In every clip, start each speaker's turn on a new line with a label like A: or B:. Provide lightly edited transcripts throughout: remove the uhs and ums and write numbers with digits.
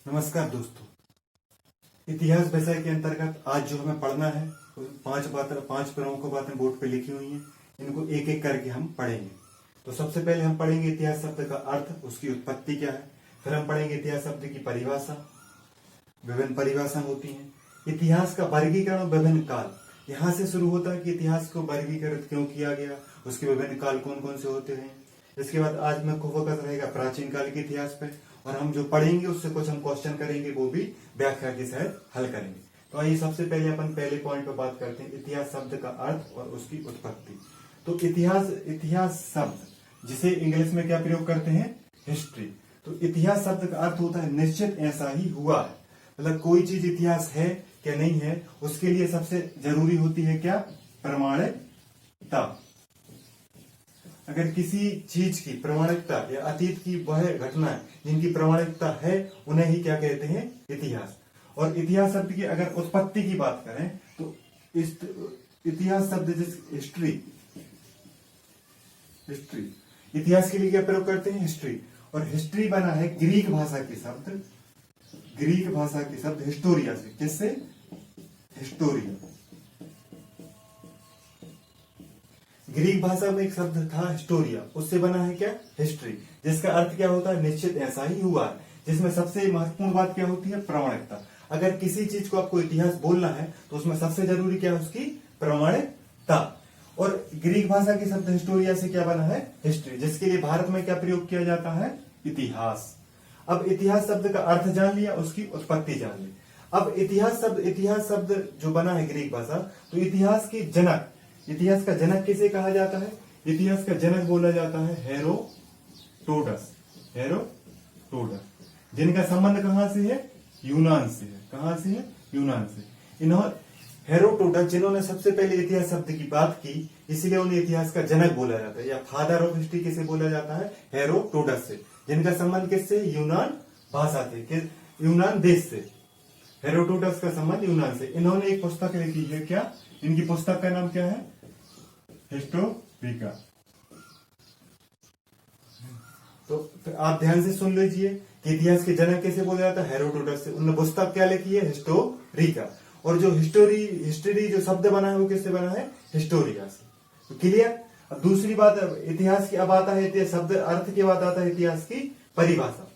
A: नमस्कार दोस्तों। इतिहास विषय के अंतर्गत आज जो हमें पढ़ना है पांच प्रमुख बातें बोर्ड पे लिखी हुई हैं। इनको एक एक करके हम पढ़ेंगे। तो सबसे पहले हम पढ़ेंगे इतिहास शब्द का अर्थ, उसकी उत्पत्ति क्या है। फिर हम पढ़ेंगे इतिहास शब्द की परिभाषा, विभिन्न परिभाषा होती हैं। इतिहास का वर्गीकरण, विभिन्न काल, यहाँ से शुरू होता है कि इतिहास को वर्गीकृत क्यों किया गया, उसके विभिन्न काल कौन कौन से होते हैं। इसके बाद आज में फोकस रहेगा प्राचीन काल के इतिहास पे, और हम जो पढ़ेंगे उससे कुछ हम क्वेश्चन करेंगे, वो भी व्याख्या के साथ हल करेंगे। तो आइए सबसे पहले अपन पहले पॉइंट पे बात करते हैं, इतिहास शब्द का अर्थ और उसकी उत्पत्ति। तो इतिहास शब्द जिसे इंग्लिश में क्या प्रयोग करते हैं, हिस्ट्री। तो इतिहास शब्द का अर्थ होता है निश्चित ऐसा ही हुआ है। मतलब कोई चीज इतिहास है क्या नहीं है, उसके लिए सबसे जरूरी होती है क्या, प्रमाणिकता। अगर किसी चीज की प्रमाणिकता या अतीत की वह घटना जिनकी प्रमाणिकता है, उन्हें ही क्या कहते हैं, इतिहास। और इतिहास शब्द की अगर उत्पत्ति की बात करें तो इतिहास शब्द हिस्ट्री इतिहास के लिए क्या प्रयोग करते हैं, हिस्ट्री। और हिस्ट्री बना है ग्रीक भाषा के शब्द हिस्टोरिया से। किससे, हिस्टोरिया। ग्रीक भाषा में एक शब्द था हिस्टोरिया, उससे बना है क्या, हिस्ट्री, जिसका अर्थ क्या होता है, निश्चित ऐसा ही हुआ है। जिसमें सबसे महत्वपूर्ण बात क्या होती है, प्रमाणिकता। अगर किसी चीज को आपको इतिहास बोलना है तो उसमें सबसे जरूरी क्या है, उसकी प्रमाणिकता। और ग्रीक भाषा के शब्द हिस्टोरिया से क्या बना है, हिस्ट्री, जिसके लिए भारत में क्या प्रयोग किया जाता है, इतिहास। अब इतिहास शब्द का अर्थ जान लिया, उसकी उत्पत्ति जान ली। अब इतिहास शब्द जो बना है ग्रीक भाषा, तो इतिहास का जनक किसे कहा जाता है, इतिहास का जनक बोला जाता है हेरोडोटस, जिनका संबंध कहां से है, यूनान से है। कहां से है, यूनान से। हेरोडोटस जिन्होंने सबसे पहले इतिहास शब्द की बात की, इसलिए उन्हें इतिहास का जनक बोला जाता है, या फादर ऑफ हिस्ट्री किसे बोला जाता है, हेरोडोटस से, जिनका संबंध किससे, यूनान भाषा से, यूनान देश से। हेरोडोटस का संबंध यूनान से। इन्होंने एक पुस्तक लिखी है, क्या, इनकी पुस्तक का नाम क्या है, हिस्टोरिका। तो आप ध्यान से सुन लीजिए कि इतिहास के जनक कैसे बोला जाता है, हेरोडोटस से। उन्होंने पुस्तक क्या लिखी है, हिस्टोरिका। और जो हिस्ट्री जो शब्द बना है वो किससे बना है, हिस्टोरिया से। तो क्लियर। अब दूसरी बात, इतिहास की अब आता है शब्द अर्थ के बाद आता है इतिहास की परिभाषा।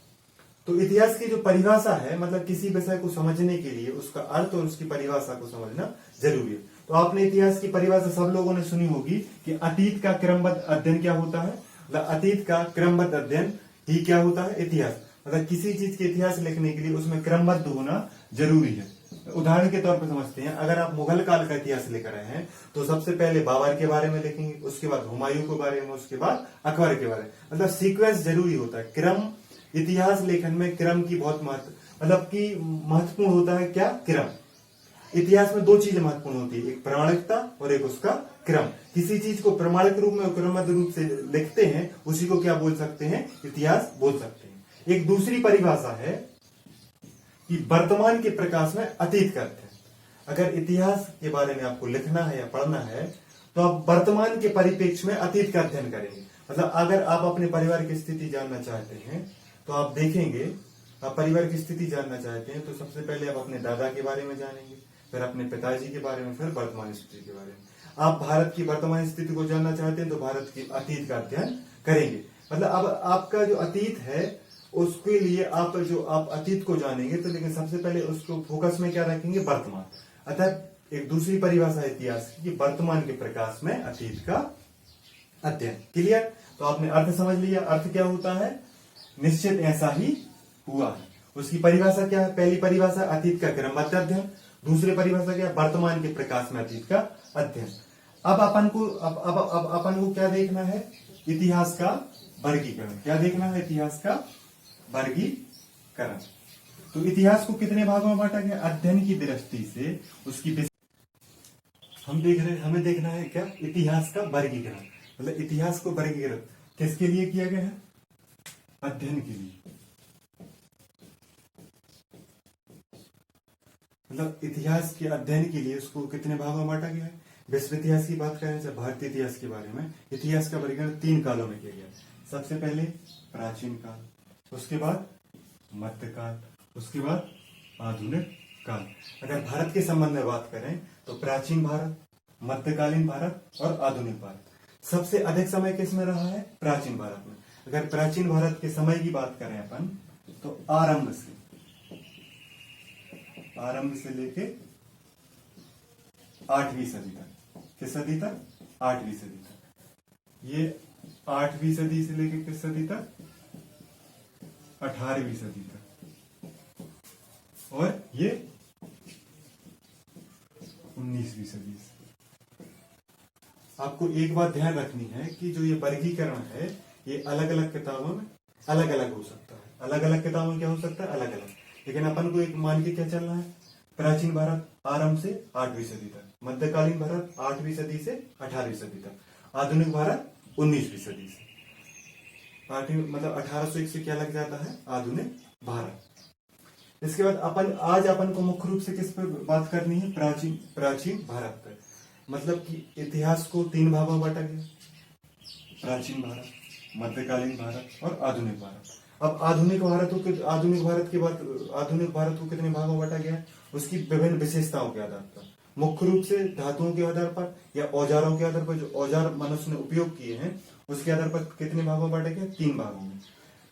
A: तो इतिहास की जो परिभाषा है, मतलब किसी विषय को समझने के लिए उसका अर्थ और उसकी परिभाषा को समझना जरूरी है। तो आपने इतिहास की परिभाषा सब लोगों ने सुनी होगी कि अतीत का क्रमबद्ध अध्ययन क्या होता है, मतलब अतीत का क्रमबद्ध अध्ययन ही क्या होता है, इतिहास। मतलब किसी चीज के इतिहास लिखने के लिए उसमें क्रमबद्ध होना जरूरी है। उदाहरण के तौर पर समझते हैं, अगर आप मुगल काल का इतिहास लिख रहे हैं तो सबसे पहले बाबर के बारे में लिखेंगे, उसके बाद हुमायूं के बारे में, उसके बाद अकबर के बारे में। मतलब सीक्वेंस जरूरी होता है, क्रम। इतिहास लेखन में क्रम की बहुत महत्वपूर्ण होता है, क्या, क्रम। इतिहास में दो चीजें महत्वपूर्ण होती है, एक प्रमाणिकता और एक उसका क्रम। किसी चीज को प्रमाणिक रूप में और क्रमबद्ध रूप से लिखते हैं, उसी को क्या बोल सकते हैं, इतिहास बोल सकते हैं। एक दूसरी परिभाषा है कि वर्तमान के प्रकाश में अतीत का अध्ययन। अगर इतिहास के बारे में आपको लिखना है या पढ़ना है तो आप वर्तमान के परिप्रेक्ष्य में अतीत का अध्ययन करेंगे। मतलब अगर आप अपने परिवार की स्थिति जानना चाहते हैं तो आप देखेंगे, आप परिवार की स्थिति जानना चाहते हैं तो सबसे पहले आप अपने दादा के बारे में जानेंगे, फिर अपने पिताजी के बारे में, फिर वर्तमान स्थिति के बारे में। आप भारत की वर्तमान स्थिति को जानना चाहते हैं तो भारत की अतीत का अध्ययन करेंगे। मतलब अब आपका जो अतीत है उसके लिए आप अतीत को जानेंगे तो, लेकिन सबसे पहले उसको फोकस में क्या रखेंगे, वर्तमान। अतः एक दूसरी परिभाषा इतिहास की, वर्तमान के प्रकाश में अतीत का अध्ययन। क्लियर। तो आपने अर्थ समझ लिया, अर्थ क्या होता है, निश्चित ऐसा ही हुआ है। उसकी परिभाषा क्या है, पहली परिभाषा अतीत का क्रमबद्ध अध्ययन, दूसरी परिभाषा क्या, वर्तमान के प्रकाश में अतीत का अध्ययन। अब अपन को क्या देखना है, इतिहास का वर्गीकरण। क्या देखना है, इतिहास का वर्गीकरण। तो इतिहास को कितने भागों में बांटा गया, अध्ययन की दृष्टि से उसकी हमें देखना है क्या, इतिहास का वर्गीकरण। मतलब इतिहास को वर्गीकरण किसके लिए किया गया है, अध्ययन के लिए। मतलब इतिहास के अध्ययन के लिए उसको कितने भागों में बांटा गया है। विश्व इतिहास की बात करें, चाहे भारतीय इतिहास के बारे में, इतिहास का वर्गीकरण 3 कालों में किया गया। सबसे पहले प्राचीन काल, उसके बाद मध्यकाल, उसके बाद आधुनिक काल। अगर भारत के संबंध में बात करें तो प्राचीन भारत, मध्यकालीन भारत और आधुनिक भारत। सबसे अधिक समय किसमें रहा है? प्राचीन भारत में। अगर प्राचीन भारत के समय की बात करें अपन तो आरंभ से लेके 8वीं सदी तक। किस सदी तक? 8वीं सदी तक। ये 8वीं सदी से लेके किस सदी तक? 18वीं सदी तक। और ये 19वीं सदी से। आपको एक बात ध्यान रखनी है कि जो ये वर्गीकरण है ये अलग अलग किताबों में अलग अलग हो सकता है। अलग अलग किताबों में क्या हो सकता है? अलग अलग। लेकिन अपन को एक मान के क्या चलना है? प्राचीन भारत आरंभ से 8वीं सदी तक, मध्यकालीन भारत 8वीं सदी से 18वीं सदी तक, आधुनिक भारत 19वीं सदी से। 8वीं मतलब 1801 से क्या लग जाता है? आधुनिक भारत। इसके बाद आज अपन को मुख्य रूप से किस पर बात करनी है? प्राचीन भारत पर। मतलब कि इतिहास को 3 भागों में बांटा गया, प्राचीन भारत, मध्यकालीन भारत और आधुनिक भारत। अब आधुनिक भारत को कितने भागों में बांटा गया? उसकी विभिन्न विशेषताओं के आधार पर, मुख्य रूप से धातुओं के आधार पर या औजारों के आधार पर। जो औजार मनुष्य ने उपयोग किए हैं उसके आधार पर कितने भागों में बांटा गया? 3 भागों में।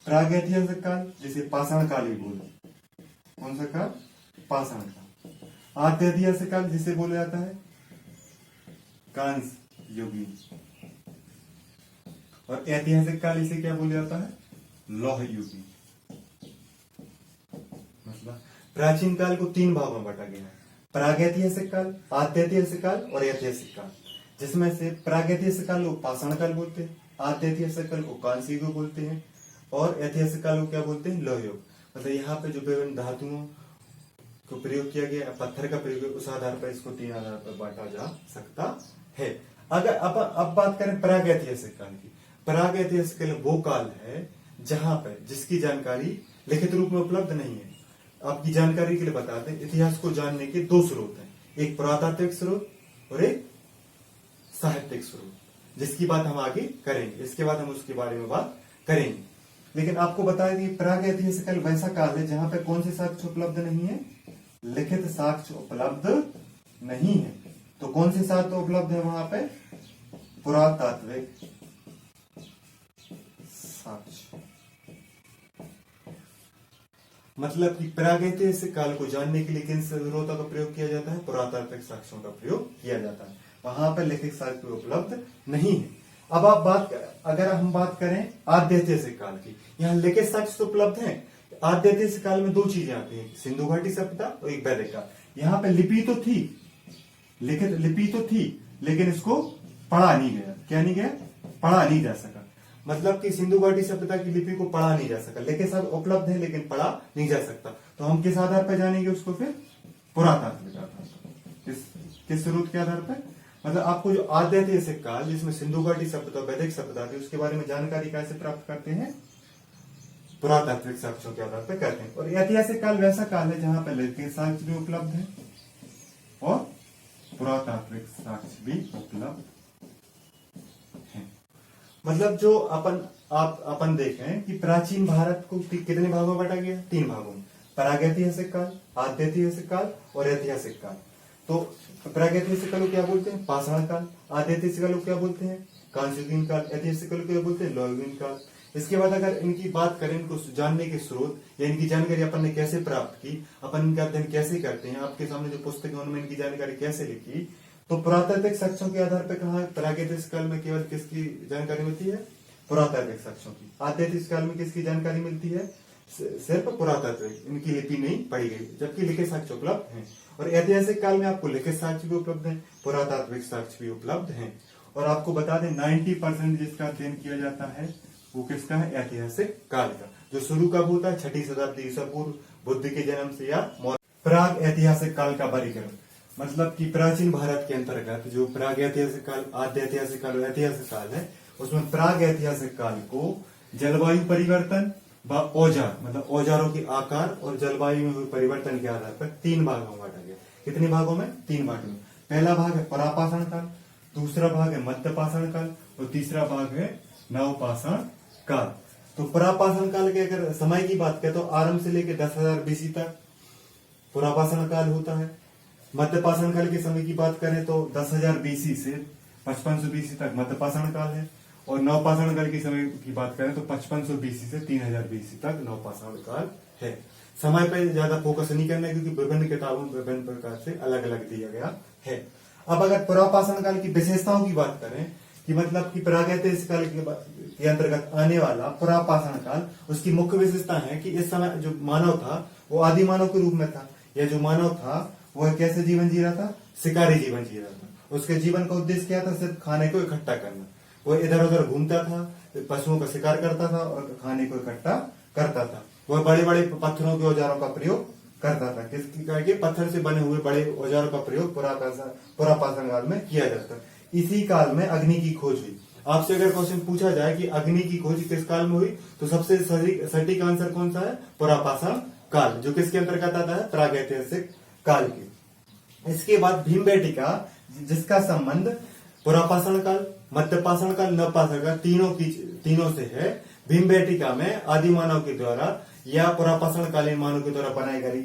A: प्रागैतिहासिक काल, जिसे पाषाण काल भी बोलते। कौन सा काल? पाषाण काल। आद्यैतिहासिक काल, जिसे बोला जाता है कांस्य युगीन। और ऐतिहासिक काल इसे क्या बोला जाता है? लौह युगीन। मतलब प्राचीन काल को 3 भागों में बांटा गया है, प्रागैतिहासिक काल, आद्यैतिहासिक काल और ऐतिहासिक काल। जिसमें से प्रागैतिहासिक काल को पाषाण काल बोलते हैं, आद्यैतिहासिक काल को कांस्य युग बोलते हैं और ऐतिहासिक काल को क्या बोलते हैं? लौह युग। मतलब यहाँ पे जो विभिन्न धातुओं को प्रयोग किया गया, पत्थर का प्रयोग, उस आधार पर इसको 3 आधार पर बांटा जा सकता है। अगर अब बात करें प्रागैतिहासिक काल की। प्रागैतिहासिक काल वो काल है जहां पर जिसकी जानकारी लिखित रूप में उपलब्ध नहीं है। आपकी जानकारी के लिए बताते हैं, इतिहास को जानने के 2 स्रोत हैं, एक पुरातात्विक स्रोत और एक साहित्यिक स्रोत, जिसकी बात हम आगे करेंगे। इसके बाद हम उसके बारे में बात करेंगे। लेकिन आपको बताया कि प्रागैतिहासिक काल वैसा काल है जहां पर कौन से साक्ष्य उपलब्ध नहीं है? लिखित साक्ष्य उपलब्ध नहीं है। तो कौन से साक्ष्य उपलब्ध है वहां पे? पुरातात्विक साक्ष्य। मतलब कि प्रागैतिहासिक काल को जानने के लिए किन स्रोतों का प्रयोग किया जाता है? पुरातात्विक साक्ष्यों का प्रयोग किया जाता है। वहां पर लिखित साक्ष्य उपलब्ध नहीं है। अब अगर हम बात करें आद्यैतिहासिक काल की, यहाँ लिखित साक्ष्य तो उपलब्ध है। आद्यैतिहासिक काल में 2 चीजें आती हैं, सिंधु घाटी सभ्यता और एक वैदिक काल। यहाँ पे लिपि तो थी, लिखित लिपि तो थी, लेकिन इसको पढ़ा नहीं गया। क्या नहीं गया? पढ़ा नहीं जा सका। मतलब कि सिंधु घाटी सभ्यता की लिपि को पढ़ा नहीं जा सका। लिखित सब उपलब्ध है लेकिन पढ़ा नहीं जा सकता। तो हम किस आधार पर जानेंगे उसको? फिर पुरातात्विक आधार पर। किस स्रोत के आधार पर? मतलब आपको जो आद्यैतिहासिक काल जिसमें सिंधु घाटी सभ्यता, वैदिक सभ्यता थी, उसके बारे में जानकारी कैसे प्राप्त करते हैं? पुरातात्विक साक्ष्यों के आधार पर करते हैं। और ऐतिहासिक काल वैसा काल है जहां पर लिखित साक्ष्य भी उपलब्ध है और पुरातात्विक साक्ष्य भी उपलब्ध है। मतलब जो अपन देखें कि प्राचीन भारत को कितने भागों में बांटा गया? 3 भागों में, प्रागैतिहासिक काल, आद्यैतिहासिक काल और ऐतिहासिक काल। तो प्रागैतिहासिक काल को क्या बोलते हैं? पाषाण काल। आद्यैतिहासिक काल को क्या बोलते हैं? कांस्य युगीन काल। ऐतिहासिक काल को क्या बोलते हैं? लौह युगीन काल। इसके बाद अगर इनकी बात करें, इनको जानने के स्रोत या इनकी जानकारी अपन ने कैसे प्राप्त की, अपन इनका अध्ययन कैसे करते हैं, आपके सामने जो पुस्तक है उनमें इनकी जानकारी कैसे लिखी, तो पुरातात्विक साक्ष्यों के आधार पर कहा प्रागैतिहासिक काल में केवल किसकी जानकारी मिलती है? पुरातात्विक साक्ष्यों की। आद्यैतिहासिक काल में किसकी जानकारी मिलती है? सिर्फ पुरातात्विक, इनकी लिपि नहीं पढ़ी गई, जबकि लिखित साक्ष्य उपलब्ध हैं। और ऐतिहासिक काल में आपको लिखित साक्ष्य भी उपलब्ध है, पुरातात्विक साक्ष्य भी उपलब्ध है। और आपको बता दें 90% जिसका अध्ययन किया जाता है वो किसका है? ऐतिहासिक काल का। जो शुरू कब होता है? 6ठी शताब्दी ईसा पूर्व, बुद्ध के जन्म से या प्राग ऐतिहासिक काल का वर्गीकरण। मतलब कि प्राचीन भारत के अंतर्गत जो प्राग ऐतिहासिक काल, आद्य ऐतिहासिक काल और ऐतिहासिक काल है, उसमें प्राग ऐतिहासिक काल को जलवायु परिवर्तन व औजार, मतलब औजारों के आकार और जलवायु में हुए परिवर्तन के आधार पर 3 भागों में बांटा गया। कितने भागों में? 3 भागों में। पहला भाग है परापाषाण काल, दूसरा भाग है मध्यपाषाण काल और तीसरा भाग है नवपाषाण काल। तो पुरापाषाण काल के अगर समय की बात करें तो आरंभ से लेकर 10,000 बीसी तक पुरापाषाण काल होता है। मध्यपाषाण काल के समय की बात करें तो 10,000 बीसी से 5500 बीसी तक मध्यपाषाण काल है। और नवपाषाण काल के समय की बात करें तो 5500 बीसी से 3000 बीसी तक नवपाषाण काल है। समय पे ज्यादा फोकस नहीं करना क्योंकि विभिन्न किताबों में विभिन्न प्रकार से अलग अलग दिया गया है। अब अगर पुरापाषाण काल की विशेषताओं की बात करें कि मतलब कि प्रागैतिहासिक काल के अंतर्गत आने वाला पुरापाषाण काल, उसकी मुख्य विशेषता है कि इस समय जो मानव था वो आदि मानव के रूप में था। यह जो मानव था वह कैसे जीवन जी रहा था? शिकारी जीवन जी रहा था। उसके जीवन का उद्देश्य क्या था? सिर्फ खाने को इकट्ठा करना। वो इधर उधर घूमता था, पशुओं का शिकार करता था और खाने को इकट्ठा करता था। वह बड़े बड़े पत्थरों के औजारों का प्रयोग करता था। किसकी करके? पत्थर से बने हुए बड़े औजारों का प्रयोग पुरापाषाण काल में किया जाता। इसी काल में अग्नि की खोज हुई। आपसे अगर क्वेश्चन पूछा जाए कि अग्नि की खोज किस काल में हुई, तो सबसे सटीक आंसर कौन सा है? पुरापाषाण काल, जो किसके अंतर्गत आता है? प्रागैतिहासिक काल के। इसके बाद भीमबेटका, जिसका संबंध पुरापाषाण काल, मध्यपाषाण काल, नवपाषाण काल तीनों से है। भीमबेटका में आदि मानव के द्वारा या पुरापाषाण कालीन मानव के द्वारा बनाई गई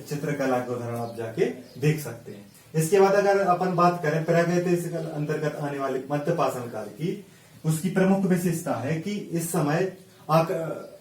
A: चित्रकला के उदाहरण आप जाके देख सकते हैं। इसके बाद अगर अपन बात करें प्रागैतिहासिक काल अंतर्गत आने वाले मध्यपाषाण काल की, उसकी प्रमुख विशेषता है कि इस समय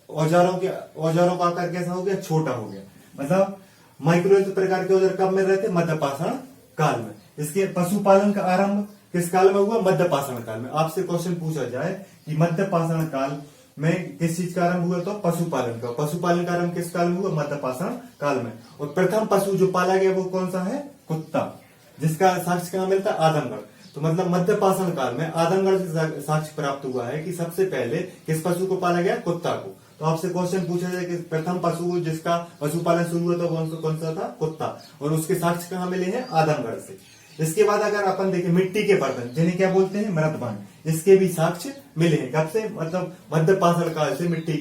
A: औजारों का आकार कैसा हो गया? छोटा हो गया। मतलब माइक्रोवेव प्रकार के औजार कब मिल रहे थे? मध्यपाषाण काल में। इसके पशुपालन का आरंभ किस काल में हुआ? मध्यपाषाण काल में। आपसे क्वेश्चन पूछा जाए कि मध्यपाषाण काल में किस चीज का आरंभ हुआ? तो पशुपालन का। पशुपालन का आरंभ किस काल में हुआ? मध्यपाषाण काल में। और प्रथम पशु जो पाला गया वो कौन सा है? कुत्ता, जिसका साक्ष्य कहां मिलता है? आदमगढ़। तो मतलब मध्यपाषाण काल में आदमगढ़ से साक्ष्य प्राप्त हुआ है कि सबसे पहले किस पशु को पाला गया? कुत्ता को। तो आपसे क्वेश्चन पूछा जाए कि प्रथम पशु जिसका पशुपालन शुरू हुआ था कौन सा था? कुत्ता। और उसके साक्ष्य कहां मिले हैं? आदमगढ़ से। इसके बाद अगर अपन देखें मिट्टी के बर्तन, जिन्हें क्या बोलते हैं? मृतभांड, इसके भी साक्ष्य मिले हैं। कब से? मतलब मध्यपाषाण काल से मिट्टी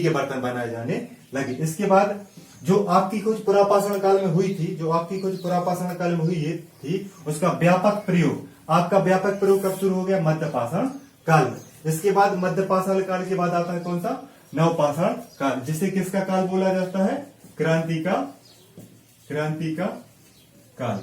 A: के बर्तन बनाए जाने लगे। इसके बाद जो आपकी खोज पुरापाषाण काल में हुई थी, उसका व्यापक प्रयोग, आपका व्यापक प्रयोग कब शुरू हो गया? मध्यपाषाण काल में। इसके बाद मध्यपाषाण काल के बाद आता है कौन सा? नवपाषाण काल, जिसे किसका काल बोला जाता है? क्रांति का काल।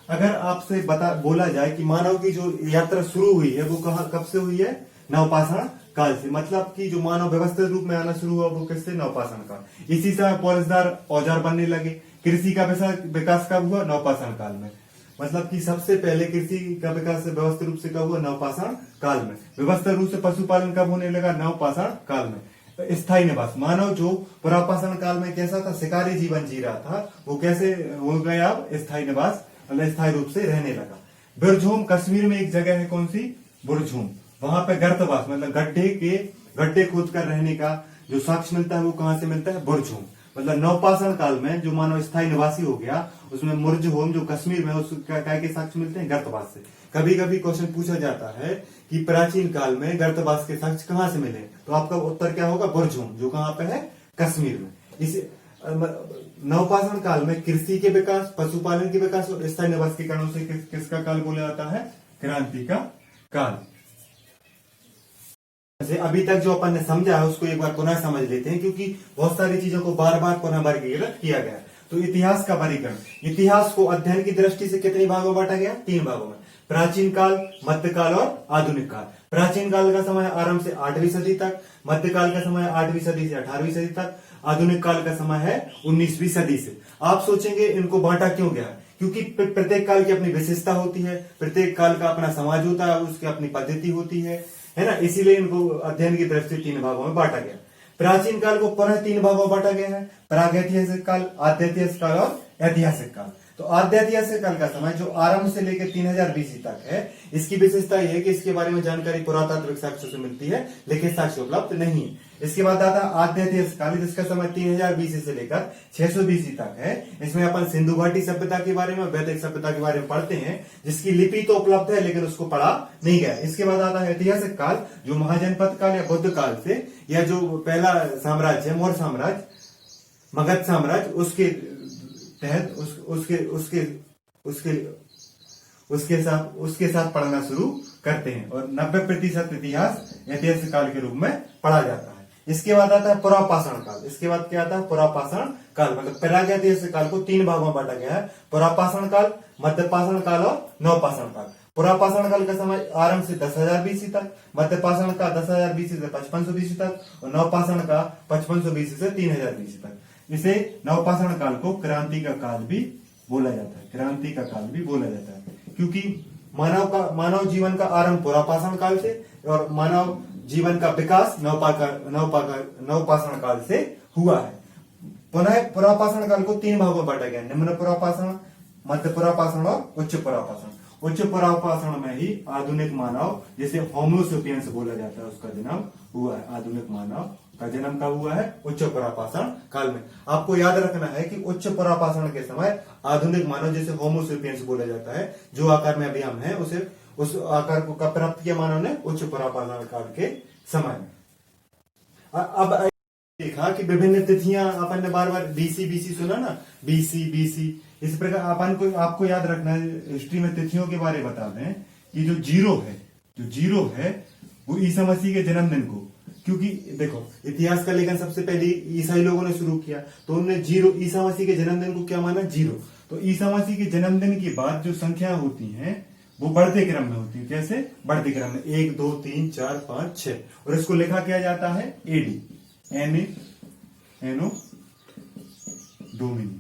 A: अगर आपसे बोला जाए कि मानव की जो यात्रा शुरू हुई है वो कब से हुई है? नवपाषाण काल से। मतलब कि जो मानव व्यवस्थित रूप में आना शुरू हुआ वो किससे? नवपाषाण काल। इसी समय पॉलिशदार औजार बनने लगे। कृषि का विकास कब हुआ? नवपाषाण काल में। मतलब कि सबसे पहले कृषि का विकास व्यवस्थित रूप से कब हुआ? नवपाषाण काल में। व्यवस्थित रूप से पशुपालन कब होने लगा? नवपाषाण काल में। स्थायी निवास, मानव जो पुरापाषाण काल में कैसा था? शिकारी जीवन जी रहा था, वो कैसे हो गया? अब स्थायी निवास, स्थायी रूप से रहने लगा। बुरझूम, कश्मीर में एक जगह है, कौन सी? बुरझूम। वहां पे गर्तवास, मतलब गड्ढे खोद कर रहने का जो साक्ष्य मिलता है वो कहां से मिलता है? बुरझूम। मतलब नवपाषाण काल में जो मानव स्थायी निवासी हो गया, उसमें बुरझूम जो कश्मीर में, उसका काय के साक्ष्य मिलते हैं? गर्तवास से। कभी कभी क्वेश्चन पूछा जाता है कि प्राचीन काल में गर्तवास के साक्ष्य कहां से मिले, तो आपका उत्तर क्या होगा? बुरझूम, जो कहां पे है? कश्मीर में। इसे नवपाषाण काल में कृषि के विकास, पशुपालन के विकास और स्थायी निवास के कारणों से किसका काल बोला जाता है? क्रांति का काल। अभी तक जो अपन ने समझा है उसको एक बार पुनः समझ लेते हैं, क्योंकि बहुत सारी चीजों को बार बार पुनः वर्गीकृत किया गया। तो इतिहास का वर्गीकरण, इतिहास को अध्ययन की दृष्टि से कितने भागों में बांटा गया? 3 भागों में। प्राचीन काल, मध्यकाल और आधुनिक काल। प्राचीन काल का समय आरंभ से 8वीं सदी तक, मध्यकाल का समय 8वीं सदी से 18वीं सदी तक, आधुनिक काल का समय है 19वीं सदी से। आप सोचेंगे इनको बांटा क्यों गया? क्योंकि प्रत्येक काल की अपनी विशेषता होती है, प्रत्येक काल का अपना समाज होता है, उसकी अपनी पद्धति होती है ना। इसीलिए इनको अध्ययन की दृष्टि से 3 भागों में बांटा गया। प्राचीन काल को पुनः 3 भागों में बांटा गया है, प्रागैतिहासिक काल, आद्यैतिहासिक काल और ऐतिहासिक काल। तो आद्यैतिहासिक काल का समय जो आरंभ से लेकर 3000 बीसी तक है, इसकी विशेषता यह है कि इसके बारे में जानकारी पुरातात्विक साक्ष्यों से मिलती है, लिखित साक्ष्य उपलब्ध नहीं है। इसके बाद आता आद्यैतिहासिक काल, जिसका समय 3000 बीसी से लेकर 600 बीसी तक है। इसमें अपन सिंधु घाटी सभ्यता के बारे में, वैदिक सभ्यता के बारे में पढ़ते हैं, जिसकी लिपि तो उपलब्ध है लेकिन उसको पढ़ा नहीं गया। इसके बाद आता है ऐतिहासिक काल, जो महाजनपद काल या बुद्ध काल से, या जो पहला साम्राज्य है मौर्य साम्राज्य, मगध साम्राज्य, उसके तहत उसके साथ पढ़ना शुरू करते हैं और 90% इतिहास ऐतिहासिक काल के रूप में पढ़ा जाता है। इसके बाद आता है पुरापाषाण काल। इसके बाद क्या आता है? पुरापाषाण काल। मतलब प्रागैतिहासिक काल को 3 भागों में बांटा गया है, पुरापाषाण काल, मध्यपाषाण काल और नवपाषाण काल। पुरापाषाण काल का समय आरंभ से 10,000 BC तक, मध्यपाषाण का 10,000 BC से 5500 BC तक और नवपाषाण का 5500 BC से 3000 BC तक। इसे नवपाषाण काल को क्रांति का काल भी बोला जाता है, क्रांति का काल भी बोला जाता है, क्योंकि मानव जीवन का आरंभ पुरापाषाण काल से और मानव जीवन का विकास नवपाषाण काल से हुआ है। पुनः पुरापाषाण काल को 3 भागों में बांटा गया, निम्न पुरापाषाण, मध्य पुरापाषाण और उच्च पुरापाषाण। उच्च पुरापाषाण में ही आधुनिक मानव, जिसे होमो सेपियंस बोला जाता है, उसका जन्म हुआ है। आधुनिक मानव का जन्म कब हुआ है? उच्च पुरापाषाण काल में। आपको याद रखना है कि उच्च पुरापाषाण के समय आधुनिक मानव, जिसे होमो सेपियंस बोला जाता है, जो आकार में अभी हम हैं, उस आकार को कब प्राप्त किया मानव ने? उच्च पुरापाषाण काल के समय। अब देखा कि विभिन्न तिथियां अपन ने बार बार बीसी सुना ना, बीसी। इस प्रकार आपको याद रखना है, हिस्ट्री में तिथियों के बारे में बता दें कि जो जीरो है वो ईसा मसीह के जन्मदिन को, क्योंकि देखो इतिहास का लेखन सबसे पहले ईसाई लोगों ने शुरू किया, तो उन्होंने ईसा मसीह के जन्मदिन को क्या माना? जीरो। तो ईसा मसीह के जन्मदिन के बाद जो संख्या होती है वो बढ़ते क्रम में होती है। कैसे बढ़ते क्रम में? 1 2 3 4 5 6, और इसको लिखा किया जाता है एडी, एनो डोमिनी।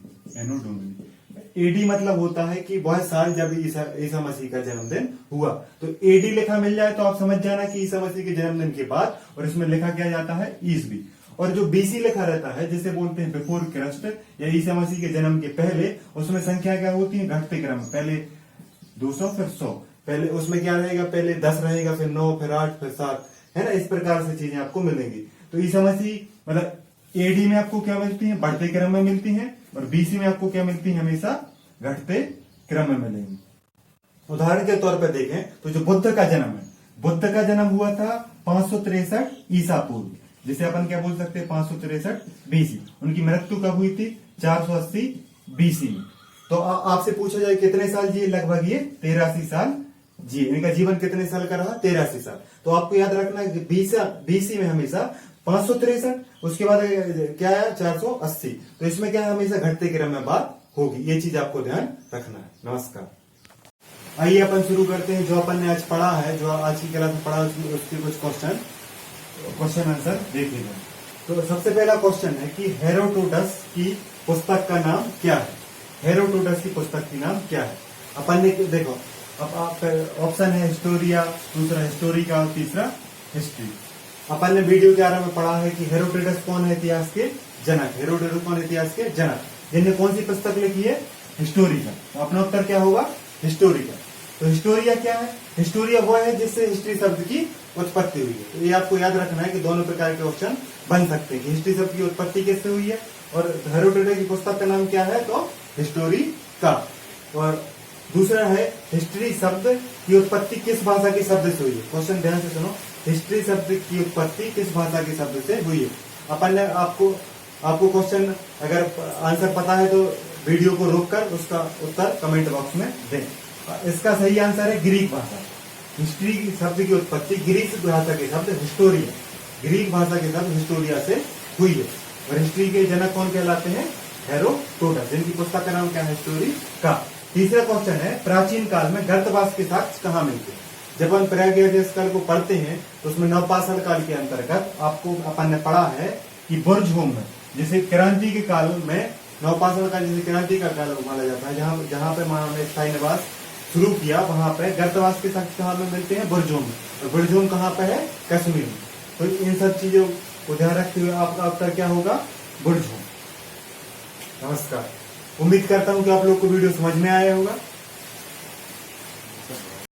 A: एडी मतलब होता है कि वह साल जब ईसा मसीह का जन्मदिन हुआ। तो एडी लिखा मिल जाए तो आप समझ जाना कि ईसा मसीह के जन्मदिन के बाद, और इसमें लिखा किया जाता है ईसवी। और जो बीसी लिखा रहता है, जिसे बोलते हैं बिफोर क्राइस्ट या ईसा मसीह के जन्म के पहले, उसमें संख्या क्या होती है? घटते क्रम, पहले 200 फिर 100, पहले उसमें क्या रहेगा? पहले 10 रहेगा, फिर 9, फिर 8, फिर 7, है ना। इस प्रकार से चीजें आपको मिलेंगी। तो ईसा मसीह मतलब एडी में आपको क्या मिलती है? बढ़ते क्रम में मिलती है, और बीसी में आपको क्या मिलती है? हमेशा घटते क्रम में मिलेंगी। उदाहरण के तौर पर देखें तो जो बुद्ध का जन्म है, बुद्ध का जन्म हुआ था 563 ईसा पूर्व, जिसे अपन क्या बोल सकते हैं? 563 BC। उनकी मृत्यु कब हुई थी? 480 BC में। तो आपसे पूछा जाए कितने साल जिए? लगभग ये 83 साल जिए। इनका जीवन कितने साल का रहा? 83 साल। तो आपको याद रखना है कि बीसी में हमेशा 563, उसके बाद क्या है? 480। तो इसमें क्या है? हमेशा घटते क्रम में बात होगी। ये चीज आपको ध्यान रखना है। नमस्कार। आइए अपन शुरू करते हैं जो अपन ने आज पढ़ा है, जो आज की क्लास में पढ़ा, उसके कुछ क्वेश्चन आंसर देखिएगा। तो सबसे पहला क्वेश्चन है कि हेरोडोटस की पुस्तक का नाम क्या है? हेरोडोटस की पुस्तक की नाम क्या है? अपन ने देखो, अब ऑप्शन है हिस्टोरिया, दूसरा हिस्टोरिका और तीसरा हिस्ट्री। अपन ने वीडियो के आरंभ में पढ़ा है कि हेरोडोटस कौन है? इतिहास के जनक। हेरोडोटस कौन? इतिहास के जनक, जिनने कौन सी पुस्तक लिखी है? हिस्टोरिका। तो अपना उत्तर क्या होगा? हिस्टोरिका। तो हिस्टोरिया क्या है? हिस्टोरिया वो है जिससे हिस्ट्री शब्द की उत्पत्ति हुई है। तो ये आपको याद रखना है कि दोनों प्रकार के ऑप्शन बन सकते हैं कि हिस्ट्री शब्द की उत्पत्ति कैसे हुई है, और हेरोडोटस की पुस्तक का नाम क्या है? तो हिस्टोरिका। और दूसरा है हिस्ट्री शब्द की उत्पत्ति किस भाषा के शब्द से हुई है? क्वेश्चन ध्यान से सुनो, हिस्ट्री शब्द की उत्पत्ति किस भाषा के शब्द से हुई है? अपन ने आपको क्वेश्चन अगर आंसर पता है तो वीडियो को रोककर उसका उत्तर कमेंट बॉक्स में दें। इसका सही आंसर है ग्रीक भाषा। हिस्ट्री शब्द की उत्पत्ति ग्रीक भाषा के शब्द हिस्टोरिया, ग्रीक भाषा के शब्द हिस्टोरिया से हुई है। और हिस्ट्री के जनक कौन कहलाते हैं? हेरोडोटस, जिनकी पुस्तक का नाम क्या है? हिस्टोरिका। तीसरा क्वेश्चन है प्राचीन काल में गर्तवास के साक्ष्य कहाँ मिलते हैं? जब हम प्रागैतिहासिक काल को पढ़ते हैं तो उसमें नवपाषाण काल के अंतर्गत आपको अपन ने पढ़ा है कि बुर्जहोम में, जिसे क्रांति के काल में, नवपाषाण काल जिसे क्रांति का काल माना जाता है, जहाँ पे मानव ने स्थायी निवास शुरू किया, वहां पे गर्तवास के साक्ष्य कहाँ में मिलते हैं? बुर्जहोम में। और बुर्जहोम कहाँ पे है? कश्मीर में। तो इन सब चीजों को ध्यान रखते हुए आपका उत्तर क्या होगा? बुर्जहोम। नमस्कार। उम्मीद करता हूं कि आप लोग को वीडियो समझ में आया होगा।